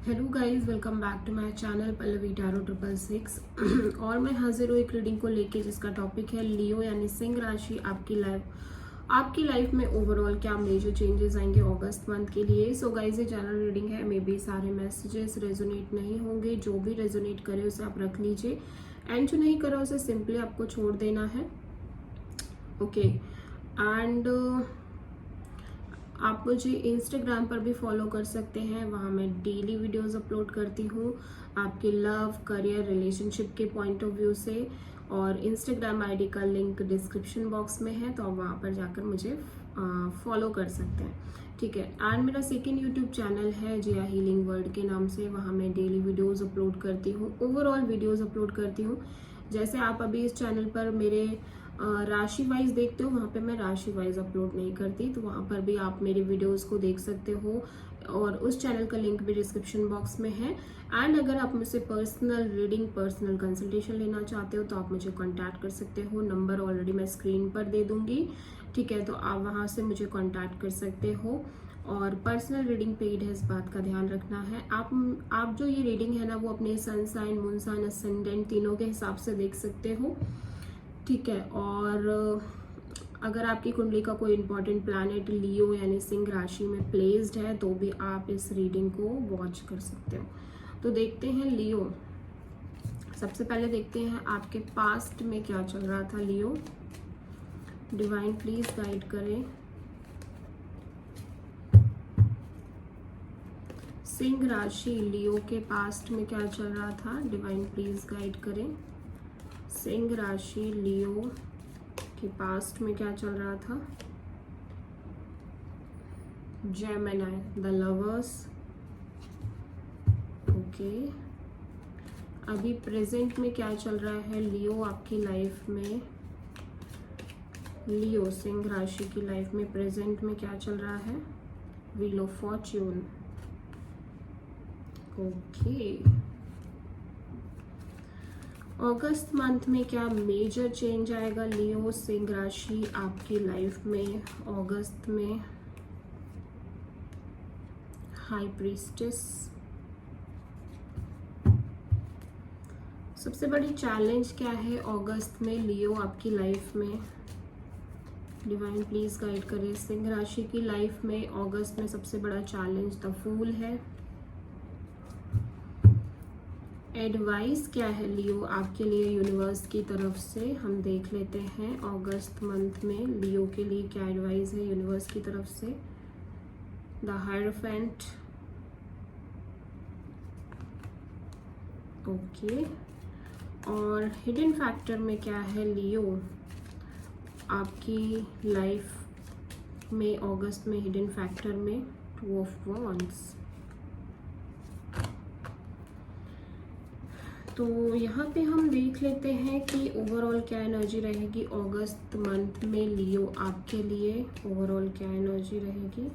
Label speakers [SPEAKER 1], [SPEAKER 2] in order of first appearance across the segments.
[SPEAKER 1] Hello guys, welcome back to my channel Pallavi tarot 666। और मैं हाजिर हूँ एक रीडिंग को लेके जिसका टॉपिक है लियो यानी सिंह राशि। आपकी लाइफ में ओवरऑल क्या मेजर चेंजेस आएंगे अगस्त मंथ के लिए। सो गाइस, ये जनरल रीडिंग है, मे बी सारे मैसेजेस रेजोनेट नहीं होंगे। जो भी रेजोनेट करे उसे आप रख लीजिए, एंड जो नहीं करा उसे सिंपली आपको छोड़ देना है। ओके एंड आप मुझे इंस्टाग्राम पर भी फॉलो कर सकते हैं, वहाँ मैं डेली वीडियोस अपलोड करती हूँ आपके लव, करियर, रिलेशनशिप के पॉइंट ऑफ व्यू से। और इंस्टाग्राम आईडी का लिंक डिस्क्रिप्शन बॉक्स में है, तो आप वहाँ पर जाकर मुझे फॉलो कर सकते हैं। ठीक है। एंड मेरा सेकेंड यूट्यूब चैनल है जिया हीलिंग वर्ल्ड के नाम से, वहाँ मैं डेली वीडियोज़ अपलोड करती हूँ, ओवरऑल वीडियोज़ अपलोड करती हूँ। जैसे आप अभी इस चैनल पर मेरे राशि वाइज देखते हो, वहाँ पे मैं राशि वाइज अपलोड नहीं करती, तो वहाँ पर भी आप मेरी वीडियोस को देख सकते हो। और उस चैनल का लिंक भी डिस्क्रिप्शन बॉक्स में है। एंड अगर आप मुझसे पर्सनल रीडिंग, पर्सनल कंसल्टेशन लेना चाहते हो तो आप मुझे कांटेक्ट कर सकते हो। नंबर ऑलरेडी मैं स्क्रीन पर दे दूंगी, ठीक है, तो आप वहाँ से मुझे कांटेक्ट कर सकते हो। और पर्सनल रीडिंग पेड है, इस बात का ध्यान रखना है। आप जो ये रीडिंग है ना, वो अपने sun sign, moon sign, ascendant तीनों के हिसाब से देख सकते हो, ठीक है। और अगर आपकी कुंडली का कोई इंपॉर्टेंट प्लैनेट लियो यानी सिंह राशि में प्लेस्ड है तो भी आप इस रीडिंग को वॉच कर सकते हो। तो देखते हैं लियो। सबसे पहले देखते हैं आपके पास्ट में क्या चल रहा था लियो। डिवाइन प्लीज गाइड करें। सिंह राशि लियो के पास्ट में क्या चल रहा था, डिवाइन प्लीज गाइड करें। सिंह राशि लियो के पास्ट में क्या चल रहा था। Gemini, the lovers. ओके, अभी प्रेजेंट में क्या चल रहा है लियो आपकी लाइफ में। लियो सिंह राशि की लाइफ में प्रेजेंट में क्या चल रहा है। Wheel of Fortune. Okay, August month में क्या मेजर चेंज आएगा लियो सिंह राशि आपकी लाइफ में अगस्त में। High priestess. सबसे बड़ी चैलेंज क्या है अगस्त में लियो आपकी लाइफ में। डिवाइन प्लीज गाइड करें। सिंह राशि की लाइफ में अगस्त में सबसे बड़ा चैलेंज द फूल है। एडवाइस क्या है लियो आपके लिए यूनिवर्स की तरफ से, हम देख लेते हैं अगस्त मंथ में लियो के लिए क्या एडवाइस है यूनिवर्स की तरफ से। द हायरफेंट। ओके, और हिडन फैक्टर में क्या है लियो आपकी लाइफ में अगस्त में। हिडन फैक्टर में टू ऑफ वॉन्ड्स। तो यहाँ पे हम देख लेते हैं कि ओवरऑल क्या एनर्जी रहेगी अगस्त मंथ में लियो आपके लिए। ओवरऑल क्या एनर्जी रहेगी।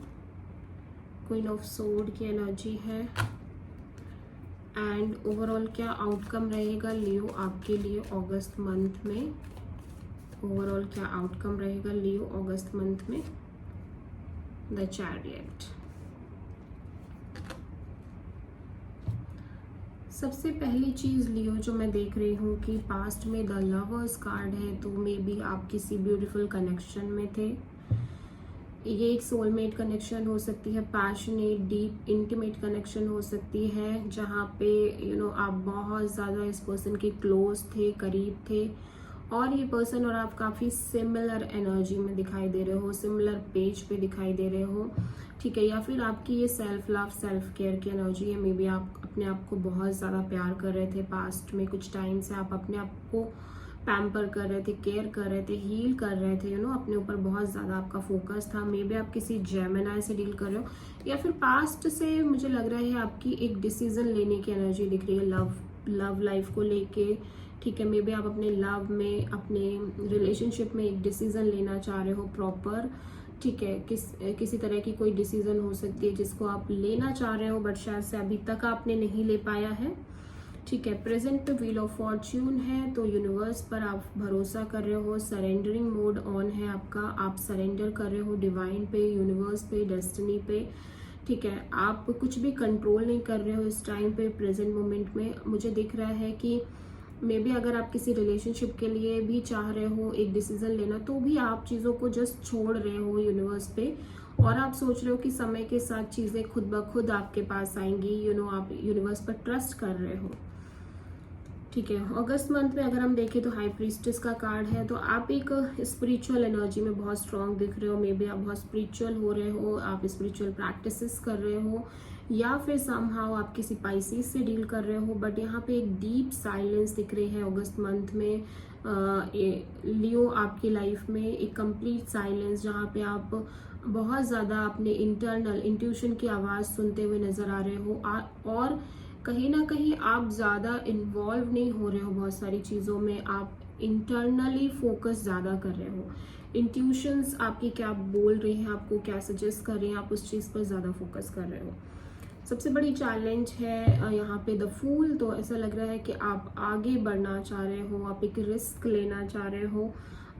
[SPEAKER 1] क्वीन ऑफ सोर्ड की एनर्जी है। एंड ओवरऑल क्या आउटकम रहेगा लियो आपके लिए अगस्त मंथ में। ओवरऑल क्या आउटकम रहेगा लियो अगस्त मंथ में। The chariot. सबसे पहली चीज लियो जो मैं देख रही हूँ कि पास्ट में द लवर्स कार्ड है, तो मे बी आप किसी ब्यूटीफुल कनेक्शन में थे। ये एक सोलमेट कनेक्शन हो सकती है, पैशनेट, डीप, इंटीमेट कनेक्शन हो सकती है, जहाँ पे आप बहुत ज़्यादा इस पर्सन के क्लोज थे, करीब थे, और ये पर्सन और आप काफ़ी सिमिलर एनर्जी में दिखाई दे रहे हो, सिमिलर पेज पे दिखाई दे रहे हो, ठीक है। या फिर आपकी ये सेल्फ लव, सेल्फ केयर की एनर्जी है। मे बी आप अपने आप को बहुत ज़्यादा प्यार कर रहे थे पास्ट में, कुछ टाइम से आप अपने आप को पैम्पर कर रहे थे, केयर कर रहे थे, हील कर रहे थे, अपने ऊपर बहुत ज़्यादा आपका फोकस था। मे बी आप किसी जेमिनी से डील कर रहे हो, या फिर पास्ट से मुझे लग रहा है आपकी एक डिसीजन लेने की एनर्जी दिख रही है लव लाइफ को लेके, ठीक है। मे बी आप अपने लव में, अपने रिलेशनशिप में एक डिसीजन लेना चाह रहे हो प्रॉपर, ठीक है। किसी तरह की कोई डिसीजन हो सकती है जिसको आप लेना चाह रहे हो, बट शायद से अभी तक आपने नहीं ले पाया है, ठीक है। प्रेजेंट पे व्हील ऑफ फॉर्च्यून है, तो यूनिवर्स पर आप भरोसा कर रहे हो, सरेंडरिंग मोड ऑन है आपका, आप सरेंडर कर रहे हो डिवाइन पे, यूनिवर्स पे, डेस्टिनी पे, ठीक है, आप कुछ भी कंट्रोल नहीं कर रहे हो इस टाइम पे, प्रेजेंट मोमेंट में। मुझे दिख रहा है कि मे बी अगर आप किसी रिलेशनशिप के लिए भी चाह रहे हो एक डिसीजन लेना, तो भी आप चीज़ों को जस्ट छोड़ रहे हो यूनिवर्स पे, और आप सोच रहे हो कि समय के साथ चीज़ें खुद ब खुद आपके पास आएंगी। आप यूनिवर्स पर ट्रस्ट कर रहे हो। ठीक है, अगस्त मंथ में अगर हम देखें तो हाई प्रीस्टेस का कार्ड है, तो आप एक स्पिरिचुअल एनर्जी में बहुत स्ट्रांग दिख रहे हो। मे बी आप बहुत स्पिरिचुअल हो रहे हो, आप स्पिरिचुअल प्रैक्टिसेस कर रहे हो, या फिर समहाउ आप किसी पाइसेस से डील कर रहे हो। बट यहाँ पे एक डीप साइलेंस दिख रही है अगस्त मंथ में लियो आपकी लाइफ में, एक कंप्लीट साइलेंस जहाँ पे आप बहुत ज़्यादा अपने इंटरनल इंट्यूशन की आवाज़ सुनते हुए नज़र आ रहे हो, और कहीं ना कहीं आप ज़्यादा इन्वॉल्व नहीं हो रहे हो बहुत सारी चीज़ों में, आप इंटरनली फोकस ज़्यादा कर रहे हो। इंट्यूशंस आपकी क्या बोल रही हैं, आपको क्या सजेस्ट कर रही हैं, आप उस चीज़ पर ज़्यादा फोकस कर रहे हो। सबसे बड़ी चैलेंज है यहाँ पे द फूल। तो ऐसा लग रहा है कि आप आगे बढ़ना चाह रहे हो, आप एक रिस्क लेना चाह रहे हो,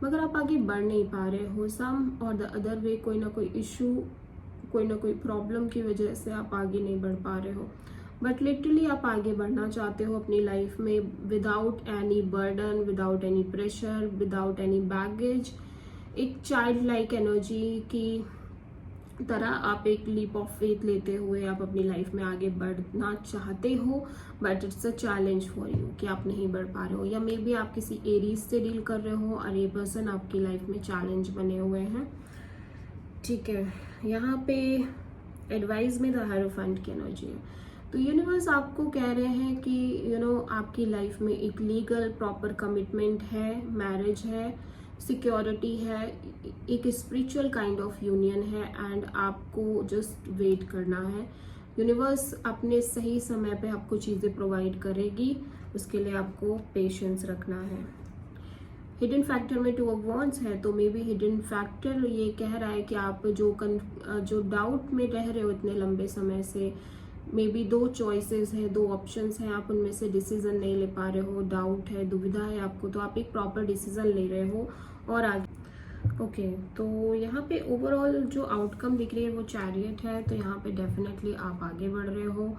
[SPEAKER 1] मगर आप आगे बढ़ नहीं पा रहे हो। सम और द अदर वे कोई ना कोई इशू, कोई ना कोई प्रॉब्लम की वजह से आप आगे नहीं बढ़ पा रहे हो। बट लिटरली आप आगे बढ़ना चाहते हो अपनी लाइफ में, without any burden, without any pressure, without any baggage. एक चाइल्ड लाइक एनर्जी की तरह आप एक लीप ऑफ फेथ लेते हुए आप अपनी लाइफ में आगे बढ़ना चाहते हो। But it's a challenge for you कि आप नहीं बढ़ पा रहे हो, या मे बी आप किसी एरीज से डील कर रहे हो और ये पर्सन आपकी लाइफ में चैलेंज बने हुए हैं। ठीक है, यहाँ पे एडवाइस में द हायरोफेंट की एनर्जी है। तो यूनिवर्स आपको कह रहे हैं कि आपकी लाइफ में एक लीगल प्रॉपर कमिटमेंट है, मैरिज है, सिक्योरिटी है, एक स्पिरिचुअल काइंड ऑफ यूनियन है, एंड आपको जस्ट वेट करना है। यूनिवर्स अपने सही समय पे आपको चीज़ें प्रोवाइड करेगी, उसके लिए आपको पेशेंस रखना है। हिडन फैक्टर में 2 ऑफ वॉन्ड्स है, तो मे बी हिडन फैक्टर ये कह रहा है कि आप जो डाउट में रह रहे हो इतने लंबे समय से, मे बी 2 चॉइसेस है, 2 ऑप्शंस हैं, आप उनमें से डिसीजन नहीं ले पा रहे हो, डाउट है, दुविधा है आपको, तो आप एक प्रॉपर डिसीजन ले रहे हो और आगे। ओके, तो यहाँ पे ओवरऑल जो आउटकम दिख रही है वो चैरियट है। तो यहाँ पे डेफिनेटली आप आगे बढ़ रहे हो।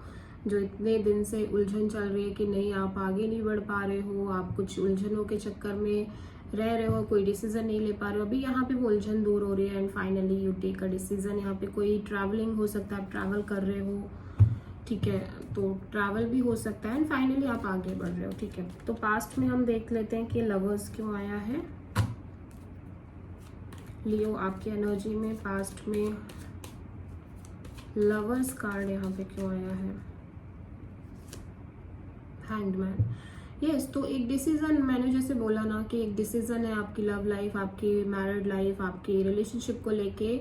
[SPEAKER 1] जो इतने दिन से उलझन चल रही है कि नहीं आप आगे नहीं बढ़ पा रहे हो, आप कुछ उलझनों के चक्कर में रह रहे हो, कोई डिसीजन नहीं ले पा रहे हो, अभी यहाँ पे वो उलझन दूर हो रही है and finally you take a decision. यहाँ पे कोई ट्रैवलिंग हो सकता है, आप ट्रैवल कर रहे हो, ठीक है, तो ट्रैवल भी हो सकता है एंड फाइनली आप आगे बढ़ रहे हो। ठीक है, तो पास्ट में हम देख लेते हैं कि लवर्स क्यों आया है लियो आपकी एनर्जी में। पास्ट में लवर्स कार्ड यहाँ पे क्यों आया है, हैंगमैन। यस, तो एक डिसीजन, मैंने जैसे बोला ना कि एक डिसीजन है आपकी लव लाइफ, आपकी मैरिड लाइफ, आपकी रिलेशनशिप को लेके,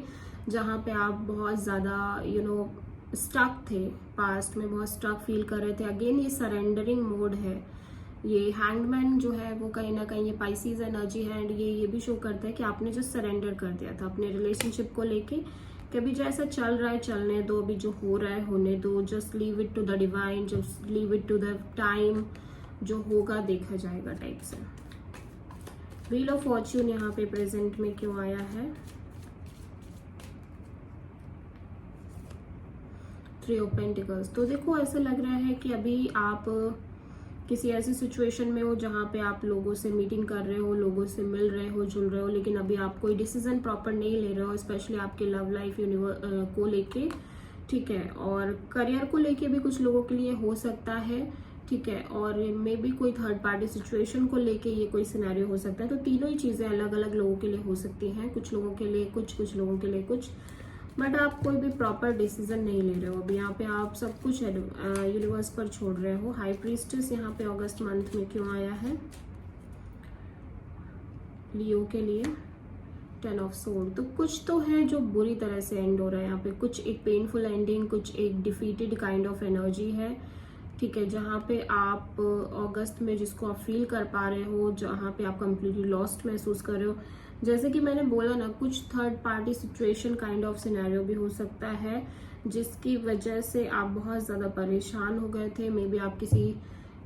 [SPEAKER 1] जहाँ पे आप बहुत ज़्यादा स्टक थे, पास्ट में बहुत स्टक फील कर रहे थे। अगेन ये सरेंडरिंग मोड है। ये हैंगमैन जो है वो कहीं ना कहीं ये पाइसेस एनर्जी है एंड ये भी शो करता है कि आपने जो सरेंडर कर दिया था अपने रिलेशनशिप को लेके, कि अभी जैसा चल रहा है चलने दो, अभी जो हो रहा है होने दो, just leave it to the divine, just leave it to the time, जो होगा देखा जाएगा टाइप से। व्हील ऑफ फॉर्च्यून यहाँ पे प्रेजेंट में क्यों आया है, 3 ऑफ पेंटिकल्स। तो देखो ऐसा लग रहा है कि अभी आप किसी ऐसी सिचुएशन में हो जहाँ पे आप लोगों से मीटिंग कर रहे हो, लोगों से मिल रहे हो, जुल रहे हो, लेकिन अभी आप कोई डिसीजन प्रॉपर नहीं ले रहे हो, स्पेशली आपके लव लाइफ को लेके। ठीक है, और करियर को लेके भी कुछ लोगों के लिए हो सकता है। ठीक है, और मे बी कोई थर्ड पार्टी सिचुएशन को लेके ये कोई सिनेरियो हो सकता है। तो तीनों ही चीज़ें अलग अलग लोगों के लिए हो सकती हैं, कुछ लोगों के लिए कुछ लोगों के लिए कुछ, बट आप कोई भी प्रॉपर डिसीजन नहीं ले रहे हो अभी। यहाँ पे आप सब कुछ यूनिवर्स पर छोड़ रहे हो। हाई प्रीस्टेस यहाँ पे अगस्त मंथ में क्यों आया है लियो के लिए, 10 ऑफ सोर्ड। तो कुछ तो है जो बुरी तरह से एंड हो रहा है यहाँ पे, कुछ एक पेनफुल एंडिंग, कुछ एक डिफीटेड काइंड ऑफ एनर्जी है। ठीक है, जहाँ पे आप अगस्त में जिसको आप फील कर पा रहे हो, जहाँ पे आप कंप्लीटली लॉस्ट महसूस कर रहे हो, जैसे कि मैंने बोला ना, कुछ third party situation kind of scenario भी हो सकता है जिसकी वजह से आप बहुत ज़्यादा परेशान हो गए थे। मे बी आप किसी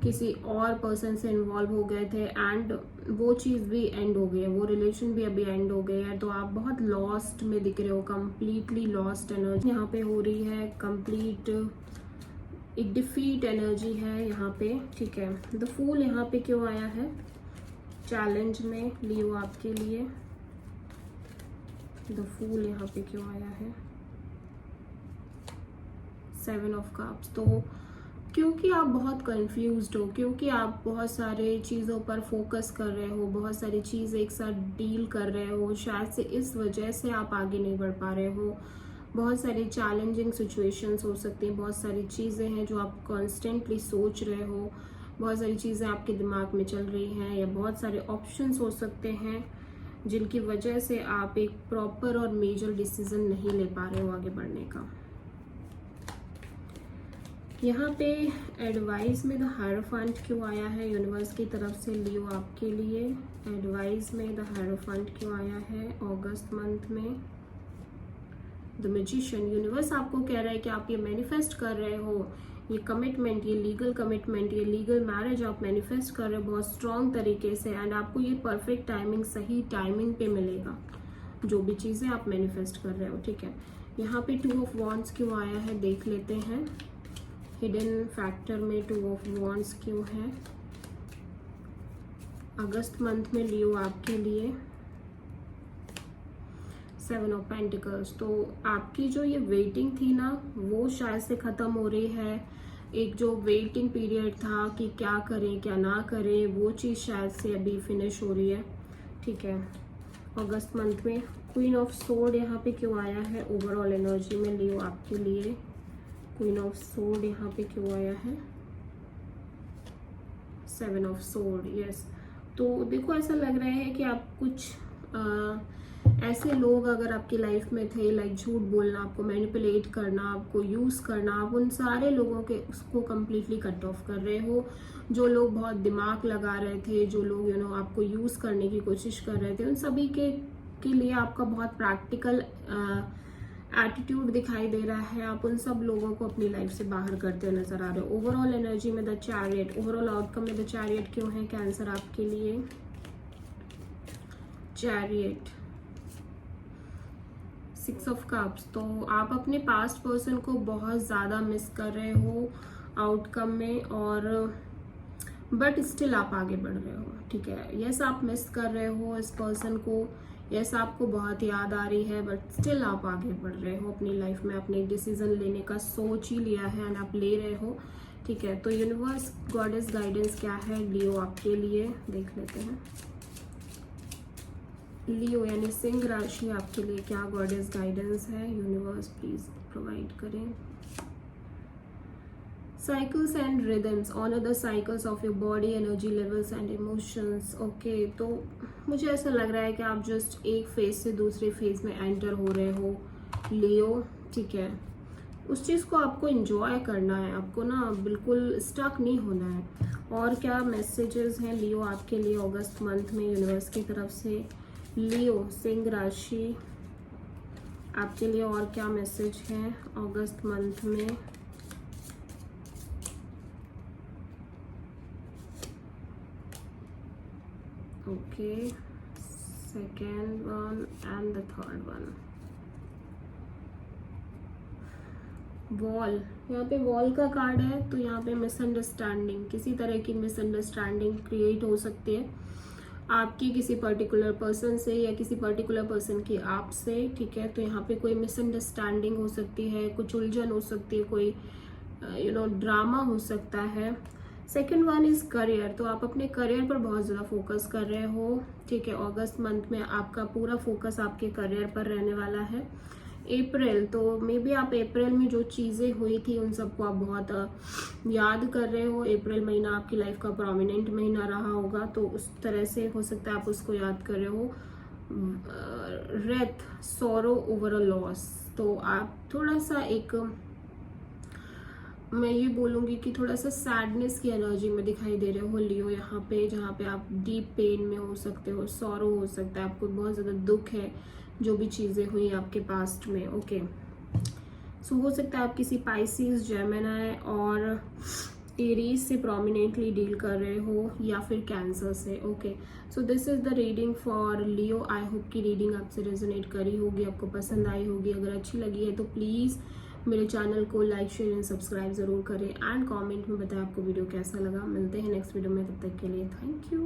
[SPEAKER 1] किसी और पर्सन से इन्वॉल्व हो गए थे एंड वो चीज़ भी एंड हो गई है, वो रिलेशन भी अभी एंड हो गई है। तो आप बहुत लॉस्ट में दिख रहे हो, कंप्लीटली लॉस्ट एनर्जी यहाँ पे हो रही है, कंप्लीट एक डिफीट एनर्जी है यहाँ पे, ठीक है। द फूल यहाँ पे क्यों आया है चैलेंज में लियो आपके लिए? द फूल यहाँ पे क्यों आया है? 7 ऑफ कप्स। तो क्योंकि आप बहुत कंफ्यूज्ड हो, क्योंकि आप बहुत सारे चीज़ों पर फोकस कर रहे हो, बहुत सारी चीज़ एक साथ डील कर रहे हो, शायद से इस वजह से आप आगे नहीं बढ़ पा रहे हो। बहुत सारी चैलेंजिंग सिचुएशंस हो सकती हैं, बहुत सारी चीज़ें हैं जो आप कॉन्स्टेंटली सोच रहे हो, बहुत सारी चीज़ें आपके दिमाग में चल रही हैं, या बहुत सारे ऑप्शंस हो सकते हैं जिनकी वजह से आप एक प्रॉपर और मेजर डिसीजन नहीं ले पा रहे हो आगे बढ़ने का। यहाँ पे एडवाइस में द हायरोफेंट क्यों आया है यूनिवर्स की तरफ से लियो आपके लिए? एडवाइस में द हायरोफेंट क्यों आया है अगस्त मंथ में? The magician. यूनिवर्स आपको कह रहा है कि आप ये मैनिफेस्ट कर रहे हो, ये कमिटमेंट, ये लीगल कमिटमेंट, ये लीगल मैरिज आप मैनिफेस्ट कर रहे हो बहुत स्ट्रॉन्ग तरीके से, एंड आपको ये परफेक्ट टाइमिंग, सही टाइमिंग पे मिलेगा जो भी चीज़ें आप मैनिफेस्ट कर रहे हो, ठीक है। यहाँ पे 2 ऑफ वॉन्ड्स क्यों आया है देख लेते हैं। हिडन फैक्टर में 2 ऑफ वॉन्ड्स क्यों है अगस्त मंथ में लियो आपके लिए? 7 ऑफ पेंटिकल्स। तो आपकी जो ये वेटिंग थी ना, वो शायद से ख़त्म हो रही है। एक जो वेटिंग पीरियड था कि क्या करें क्या ना करें, वो चीज़ शायद से अभी फिनिश हो रही है, ठीक है। अगस्त मंथ में क्वीन ऑफ सोर्ड यहाँ पे क्यों आया है ओवरऑल एनर्जी में लियो आपके लिए? क्वीन ऑफ सोर्ड यहाँ पे क्यों आया है? 7 ऑफ सोर्ड, यस। तो देखो ऐसा लग रहा है कि आप कुछ ऐसे लोग अगर आपकी लाइफ में थे, लाइक झूठ बोलना, आपको मैनिपुलेट करना, आपको यूज़ करना, आप उन सारे लोगों के उसको कम्प्लीटली कट ऑफ कर रहे हो। जो लोग बहुत दिमाग लगा रहे थे, जो लोग आपको यूज़ करने की कोशिश कर रहे थे, उन सभी के लिए आपका बहुत प्रैक्टिकल एटीट्यूड दिखाई दे रहा है। आप उन सब लोगों को अपनी लाइफ से बाहर करते हुए नजर आ रहे हो। ओवरऑल एनर्जी में द चैरियट, ओवरऑल आउटकम में द चैरियट क्यों है कैंसर आपके लिए? Chariot, 6 of cups. तो आप अपने पास्ट पर्सन को बहुत ज़्यादा मिस कर रहे हो आउटकम में, और बट स्टिल आप आगे बढ़ रहे हो, ठीक है। यस, आप मिस कर रहे हो इस पर्सन को, यस आपको बहुत याद आ रही है, बट स्टिल आप आगे बढ़ रहे हो अपनी लाइफ में। अपने डिसीजन लेने का सोच ही लिया है एंड आप ले रहे हो, ठीक है। तो यूनिवर्स गॉडेस गाइडेंस क्या है लियो आपके लिए देख लेते हैं। लियो यानी सिंह राशि आपके लिए क्या गॉडेस गाइडेंस है? यूनिवर्स प्लीज प्रोवाइड करें। Cycles and rhythms, honour the cycles of your body, energy levels and emotions. Okay, तो मुझे ऐसा लग रहा है कि आप जस्ट एक फेज से दूसरे फेज में एंटर हो रहे हो लियो, ठीक है। उस चीज़ को आपको एंजॉय करना है, आपको ना बिल्कुल स्टक नहीं होना है। और क्या मैसेजेस हैं लियो आपके लिए अगस्त मंथ में यूनिवर्स की तरफ से? लियो सिंह राशि आपके लिए और क्या मैसेज है अगस्त मंथ में? Okay, second one and the third one. Wall, यहाँ पे वॉल का कार्ड है, तो यहाँ पे मिसअंडरस्टैंडिंग, किसी तरह की मिसअंडरस्टैंडिंग क्रिएट हो सकती है आपकी किसी पर्टिकुलर पर्सन से या किसी पर्टिकुलर पर्सन की आप से, ठीक है। तो यहाँ पे कोई मिसअंडरस्टैंडिंग हो सकती है, कुछ उलझन हो सकती है, कोई ड्रामा हो सकता है। सेकेंड वन इज करियर, तो आप अपने करियर पर बहुत ज़्यादा फोकस कर रहे हो, ठीक है। अगस्त मंथ में आपका पूरा फोकस आपके करियर पर रहने वाला है। अप्रैल, तो मे बी आप अप्रैल में जो चीज़ें हुई थी उन सबको आप बहुत याद कर रहे हो। अप्रैल महीना आपकी लाइफ का प्रोमिनेंट महीना रहा होगा, तो उस तरह से हो सकता है आप उसको याद कर रहे हो। Wraith, sorrow over a loss, तो आप थोड़ा सा एक, मैं ये बोलूँगी कि थोड़ा सा सैडनेस की एनर्जी में दिखाई दे रहे हो लियो यहाँ पे, जहाँ पे आप डीप पेन में हो सकते हो, सॉरो हो सकता है, आपको बहुत ज़्यादा दुख है जो भी चीज़ें हुई आपके पास्ट में, ओके। सो हो सकता है आप किसी पाइसिस, जेमिनी और एरीज से प्रोमिनेंटली डील कर रहे हो या फिर कैंसर से। Okay, so this is the reading for Leo. I hope कि रीडिंग आपसे रेजोनेट करी होगी, आपको पसंद आई होगी। अगर अच्छी लगी है तो प्लीज़ मेरे चैनल को लाइक शेयर एंड सब्सक्राइब ज़रूर करें एंड कमेंट में बताएं आपको वीडियो कैसा लगा। मिलते हैं नेक्स्ट वीडियो में, तब तक के लिए थैंक यू।